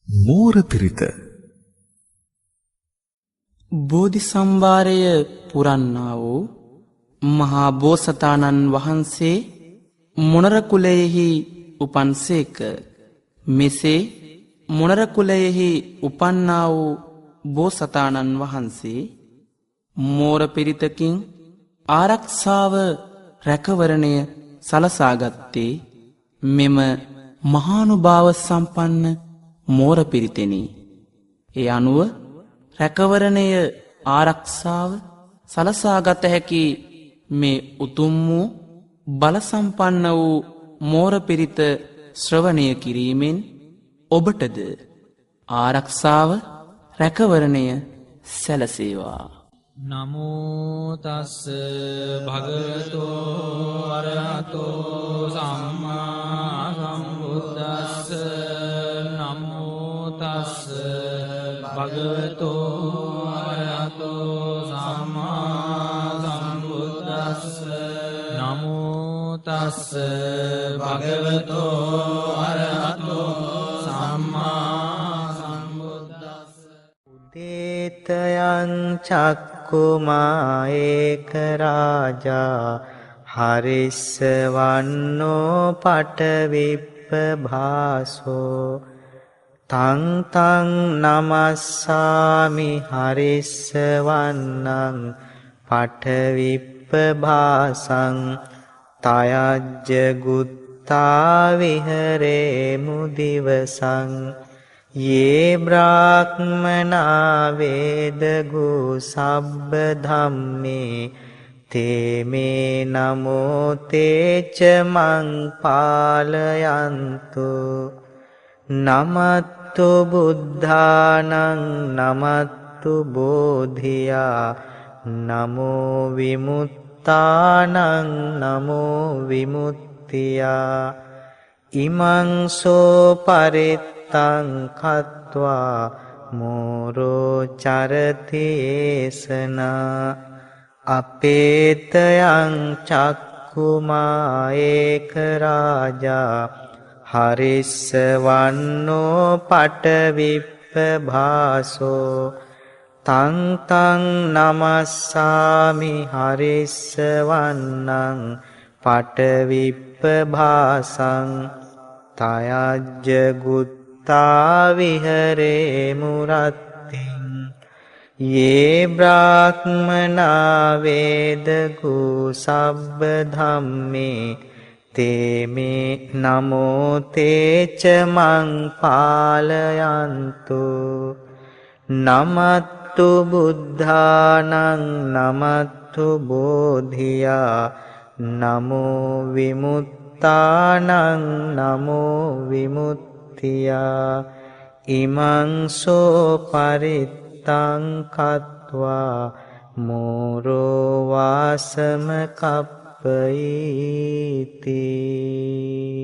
මෝර පිරිත බෝධි සම්භාරය පුරන්නා වූ මහා බෝසතාණන් වහන්සේ මොණර කුලයෙහි උපන්සේක. මෙසේ මොණර කුලයෙහි උපන්නා වූ බෝසතාණන් වහන්සේ මෝර පිරිතකින් ආරක්ෂාව රැකවරණය සලසාගත්තේ මෙම මහානුභාව සම්පන්න මෝර පිරිතෙනි. ඒ අනුව රැකවරණය ආරක්ෂාව සලසාගත හැකි මේ උතුම් වූ බල සම්පන්න වූ මෝර පිරිත ශ්‍රවණය කිරීමෙන් ඔබටද ආරක්ෂාව රැකවරණය සැලසේවා. නමෝ තස්ස භගවතෝ අරහතෝ සම්මා සම්බුද්දස්ස. නමෝ තස්ස භගවතෝ අරහතෝ සම්මා සම්බුද්දස්ස. නමෝ තස්ස භගවතෝ අරහතෝ සම්මා සම්බුද්දස්ස. උදේතයං චක්කුමා ඒක රාජා හරිස්සවන්නෝ පටවිප්පභාසෝ. තං තං නමස්සාමි හරිස්සවන්නං පටවිප්පභාසං. තයජ්ජ ගුත්තා විහරේමු දිවසං. යේ බ්‍රාහ්මනා වේදගු සබ්බ ධම්මේ තේමේ නමෝ තේච මං පාලයන්තු. නමත්තු බුද්ධානං නමත්තු බෝධියා නමෝ විමුත්තානං නමෝ විමුක්තියා. ඉමං සෝ පරිත්තං කତ୍වා මෝරෝ චරතේසනා. අපේතයං චක්කුමා ඒක රාජා හරිස්සවන්නෝ පටවිප්පභාසෝ. තං තං නමස්සාමි හරිස්සවන්නං පටවිප්පභාසං. තයජ්ජ ගුත්තා විහරේමු රත්තිං. යේ බ්‍රාහ්මනා වේදගු සබ්බ ධම්මේ තේමේ නමෝ තේච මං පාලයන්තු. නමත්තු බුද්ධානං නමත්තු බෝධියා නමෝ විමුත්තානං නමෝ විමුක්තියා. ඉමං සෝ පරිත්තං කତ୍වා මෝරෝ වාසම කප්පයිති.